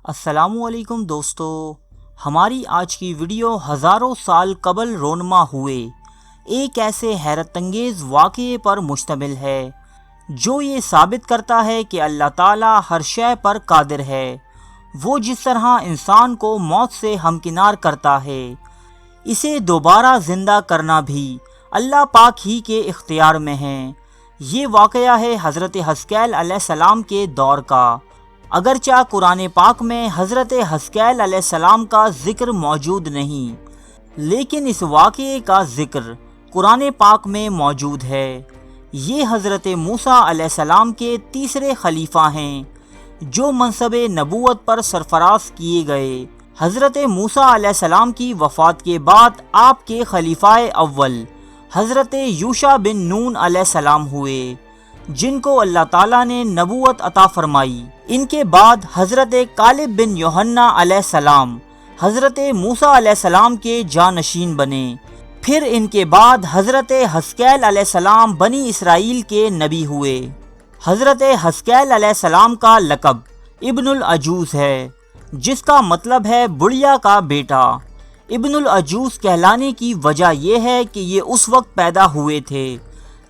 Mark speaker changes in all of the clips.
Speaker 1: السلام علیکم دوستو، ہماری آج کی ویڈیو ہزاروں سال قبل رونما ہوئے ایک ایسے حیرت انگیز واقعے پر مشتمل ہے جو یہ ثابت کرتا ہے کہ اللہ تعالیٰ ہر شے پر قادر ہے۔ وہ جس طرح انسان کو موت سے ہمکنار کرتا ہے، اسے دوبارہ زندہ کرنا بھی اللہ پاک ہی کے اختیار میں ہے۔ یہ واقعہ ہے حضرت حزقیل علیہ السلام کے دور کا۔ اگرچہ قرآن پاک میں حضرت حزقیل علیہ السلام کا ذکر موجود نہیں، لیکن اس واقعے کا ذکر قرآن پاک میں موجود ہے۔ یہ حضرت موسیٰ علیہ السلام کے تیسرے خلیفہ ہیں جو منصب نبوت پر سرفراز کیے گئے۔ حضرت موسیٰ علیہ السلام کی وفات کے بعد آپ کے خلیفہ اول حضرت یوشع بن نون علیہ السلام ہوئے، جن کو اللہ تعالیٰ نے نبوت عطا فرمائی۔ ان کے بعد حضرت کالب بن یوحنا علیہ السلام حضرت موسیٰ علیہ السلام کے جانشین بنے۔ پھر ان کے بعد حضرت حزقیل علیہ السلام بنی اسرائیل کے نبی ہوئے۔ حضرت حزقیل علیہ السلام کا لقب ابن العجوز ہے، جس کا مطلب ہے بڑھیا کا بیٹا۔ ابن العجوز کہلانے کی وجہ یہ ہے کہ یہ اس وقت پیدا ہوئے تھے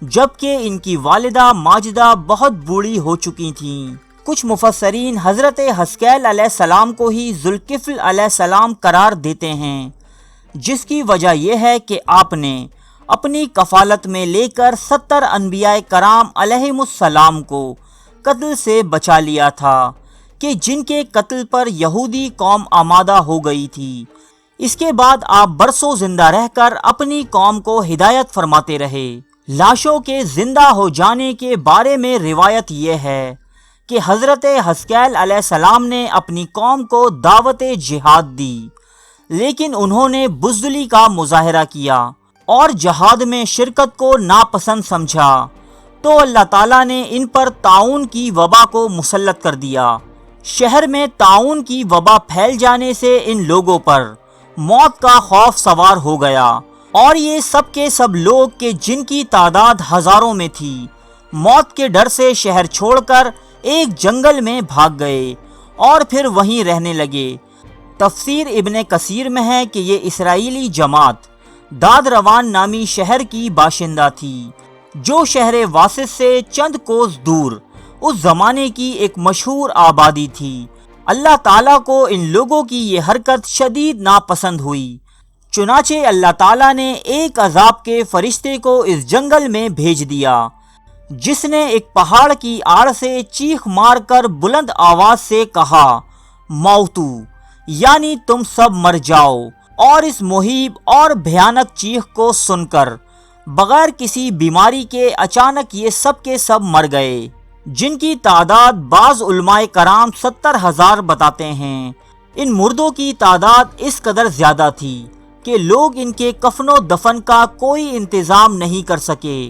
Speaker 1: جبکہ ان کی والدہ ماجدہ بہت بوڑھی ہو چکی تھیں۔ کچھ مفسرین حضرت حزقیل علیہ السلام کو ہی ذوالکفل علیہ السلام قرار دیتے ہیں، جس کی وجہ یہ ہے کہ آپ نے اپنی کفالت میں لے کر 70 انبیاء کرام علیہم السلام کو قتل سے بچا لیا تھا کہ جن کے قتل پر یہودی قوم آمادہ ہو گئی تھی۔ اس کے بعد آپ برسوں زندہ رہ کر اپنی قوم کو ہدایت فرماتے رہے۔ لاشوں کے زندہ ہو جانے کے بارے میں روایت یہ ہے کہ حضرت حزقیل علیہ السلام نے اپنی قوم کو دعوت جہاد دی، لیکن انہوں نے بزدلی کا مظاہرہ کیا اور جہاد میں شرکت کو ناپسند سمجھا، تو اللہ تعالیٰ نے ان پر طاعون کی وبا کو مسلط کر دیا۔ شہر میں طاعون کی وبا پھیل جانے سے ان لوگوں پر موت کا خوف سوار ہو گیا، اور یہ سب کے سب لوگ کہ جن کی تعداد ہزاروں میں تھی، موت کے ڈر سے شہر چھوڑ کر ایک جنگل میں بھاگ گئے اور پھر وہیں رہنے لگے۔ تفسیر ابن کثیر میں ہے کہ یہ اسرائیلی جماعت دادروان نامی شہر کی باشندہ تھی، جو شہر واسط سے چند کوس دور اس زمانے کی ایک مشہور آبادی تھی۔ اللہ تعالیٰ کو ان لوگوں کی یہ حرکت شدید ناپسند ہوئی، چنانچہ اللہ تعالیٰ نے ایک عذاب کے فرشتے کو اس جنگل میں بھیج دیا، جس نے ایک پہاڑ کی آڑ سے چیخ مار کر بلند آواز سے کہا، موتو، یعنی تم سب مر جاؤ۔ اور اس مہیب اور بھیانک چیخ کو سن کر بغیر کسی بیماری کے اچانک یہ سب کے سب مر گئے، جن کی تعداد بعض علماء کرام 70,000 بتاتے ہیں۔ ان مردوں کی تعداد اس قدر زیادہ تھی کہ لوگ ان کے کفن و دفن کا کوئی انتظام نہیں کر سکے۔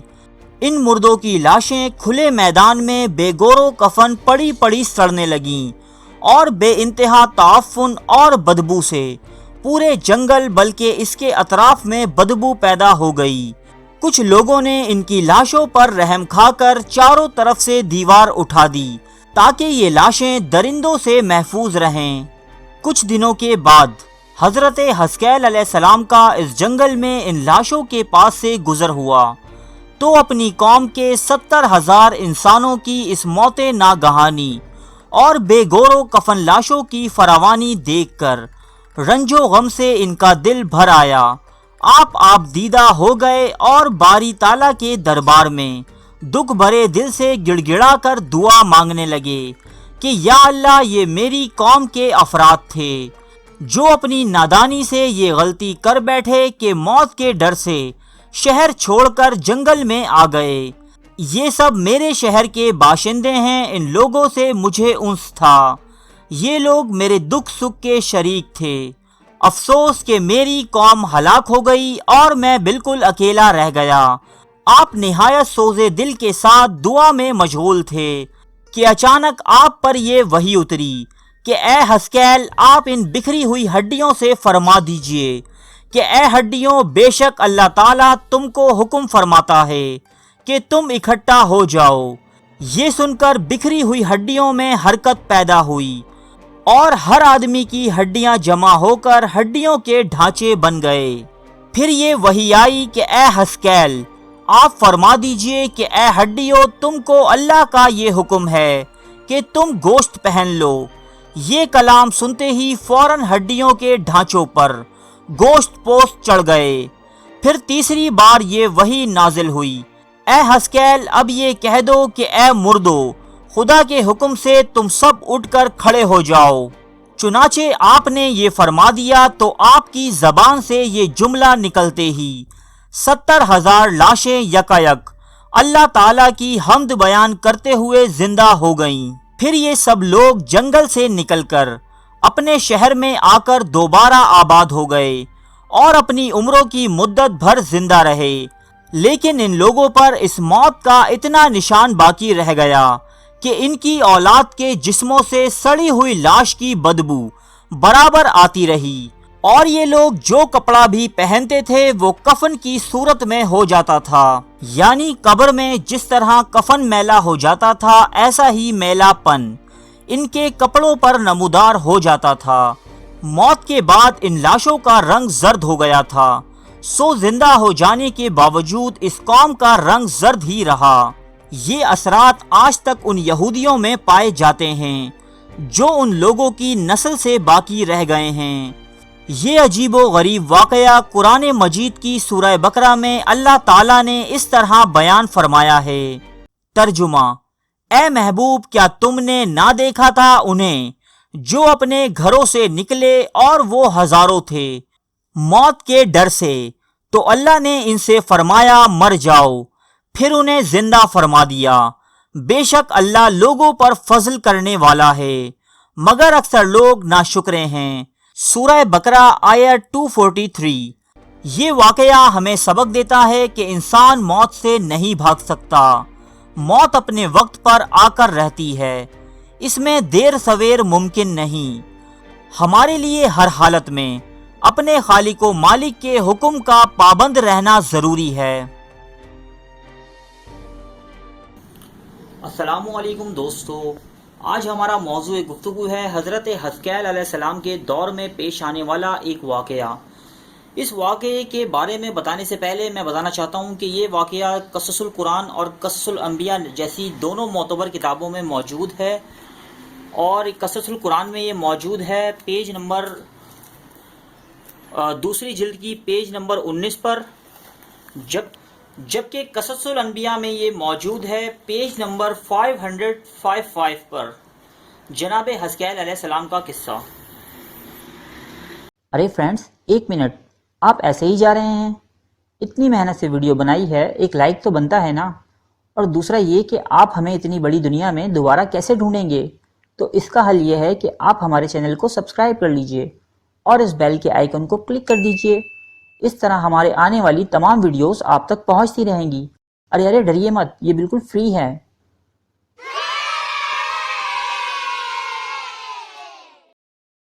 Speaker 1: ان مردوں کی لاشیں کھلے میدان میں بے گور و کفن پڑی پڑی سڑنے لگیں اور بے انتہا تعفن اور بدبو سے پورے جنگل بلکہ اس کے اطراف میں بدبو پیدا ہو گئی۔ کچھ لوگوں نے ان کی لاشوں پر رحم کھا کر چاروں طرف سے دیوار اٹھا دی تاکہ یہ لاشیں درندوں سے محفوظ رہیں۔ کچھ دنوں کے بعد حضرت حزقیل علیہ السلام کا اس جنگل میں ان لاشوں کے پاس سے گزر ہوا، تو اپنی قوم کے 70,000 انسانوں کی اس موت ناگہانی اور بے گور و کفن لاشوں کی فراوانی دیکھ کر رنج و غم سے ان کا دل بھر آیا۔ آپ دیدہ ہو گئے اور باری تعالیٰ کے دربار میں دکھ بھرے دل سے گڑ گڑا کر دعا مانگنے لگے کہ یا اللہ، یہ میری قوم کے افراد تھے جو اپنی نادانی سے یہ غلطی کر بیٹھے کہ موت کے ڈر سے شہر چھوڑ کر جنگل میں آ گئے۔ یہ سب میرے شہر کے باشندے ہیں، ان لوگوں سے مجھے انس تھا، یہ لوگ میرے دکھ سکھ کے شریک تھے۔ افسوس کہ میری قوم ہلاک ہو گئی اور میں بالکل اکیلا رہ گیا۔ آپ نہایت سوز دل کے ساتھ دعا میں مشغول تھے کہ اچانک آپ پر یہ وحی اتری کہ اے حزقیل، آپ ان بکھری ہوئی ہڈیوں سے فرما دیجئے کہ اے ہڈیوں، بے شک اللہ تعالیٰ تم کو حکم فرماتا ہے کہ تم اکٹھا ہو جاؤ۔ یہ سن کر بکھری ہوئی ہڈیوں میں حرکت پیدا ہوئی اور ہر آدمی کی ہڈیاں جمع ہو کر ہڈیوں کے ڈھانچے بن گئے۔ پھر یہ وحی آئی کہ اے حزقیل آپ فرما دیجئے کہ اے ہڈیوں تم کو اللہ کا یہ حکم ہے کہ تم گوشت پہن لو۔ یہ کلام سنتے ہی فوراً ہڈیوں کے ڈھانچوں پر گوشت پوست چڑھ گئے۔ پھر تیسری بار یہ وحی نازل ہوئی، اے حزقیل اب یہ کہہ دو کہ اے مردو خدا کے حکم سے تم سب اٹھ کر کھڑے ہو جاؤ۔ چنانچہ آپ نے یہ فرما دیا تو آپ کی زبان سے یہ جملہ نکلتے ہی 70,000 لاشیں یکایک اللہ تعالیٰ کی حمد بیان کرتے ہوئے زندہ ہو گئیں۔ پھر یہ سب لوگ جنگل سے نکل کر اپنے شہر میں آ کر دوبارہ آباد ہو گئے اور اپنی عمروں کی مدت بھر زندہ رہے۔ لیکن ان لوگوں پر اس موت کا اتنا نشان باقی رہ گیا کہ ان کی اولاد کے جسموں سے سڑی ہوئی لاش کی بدبو برابر آتی رہی، اور یہ لوگ جو کپڑا بھی پہنتے تھے وہ کفن کی صورت میں ہو جاتا تھا، یعنی قبر میں جس طرح کفن میلا ہو جاتا تھا ایسا ہی میلا پن ان کے کپڑوں پر نمودار ہو جاتا تھا۔ موت کے بعد ان لاشوں کا رنگ زرد ہو گیا تھا، سو زندہ ہو جانے کے باوجود اس قوم کا رنگ زرد ہی رہا۔ یہ اثرات آج تک ان یہودیوں میں پائے جاتے ہیں جو ان لوگوں کی نسل سے باقی رہ گئے ہیں۔ یہ عجیب و غریب واقعہ قرآن مجید کی سورہ بقرہ میں اللہ تعالیٰ نے اس طرح بیان فرمایا ہے۔ ترجمہ: اے محبوب کیا تم نے نہ دیکھا تھا انہیں جو اپنے گھروں سے نکلے اور وہ ہزاروں تھے موت کے ڈر سے، تو اللہ نے ان سے فرمایا مر جاؤ، پھر انہیں زندہ فرما دیا۔ بے شک اللہ لوگوں پر فضل کرنے والا ہے، مگر اکثر لوگ ناشکرے ہیں۔ سورہ بقرہ آیت 243۔ یہ واقعہ ہمیں سبق دیتا ہے کہ انسان موت سے نہیں بھاگ سکتا، موت اپنے وقت پر آ کر رہتی ہے، اس میں دیر سویر ممکن نہیں۔ ہمارے لیے ہر حالت میں اپنے خالق و مالک کے حکم کا پابند رہنا ضروری ہے۔ السلام علیکم دوستو، آج ہمارا موضوع گفتگو ہے حضرت حزقیل علیہ السلام کے دور میں پیش آنے والا ایک واقعہ۔ اس واقعے کے بارے میں بتانے سے پہلے میں بتانا چاہتا ہوں کہ یہ واقعہ قصص القرآن اور قصص الانبیاء جیسی دونوں معتبر کتابوں میں موجود ہے، اور قصص القرآن میں یہ موجود ہے پیج نمبر دوسری جلد کی پیج نمبر 19 پر، جبکہ قصص الانبیاء میں یہ موجود ہے پیج نمبر 555 پر، جناب حزقیل علیہ السلام کا قصہ۔
Speaker 2: ارے فرینڈز، ایک منٹ، آپ ایسے ہی جا رہے ہیں؟ اتنی محنت سے ویڈیو بنائی ہے، ایک لائک تو بنتا ہے نا؟ اور دوسرا یہ کہ آپ ہمیں اتنی بڑی دنیا میں دوبارہ کیسے ڈھونڈیں گے؟ تو اس کا حل یہ ہے کہ آپ ہمارے چینل کو سبسکرائب کر لیجئے اور اس بیل کے آئیکن کو کلک کر دیجئے۔ اس طرح ہمارے آنے والی تمام ویڈیوز آپ تک پہنچتی رہیں گی۔ ارے ڈریے مت، یہ بالکل فری ہے۔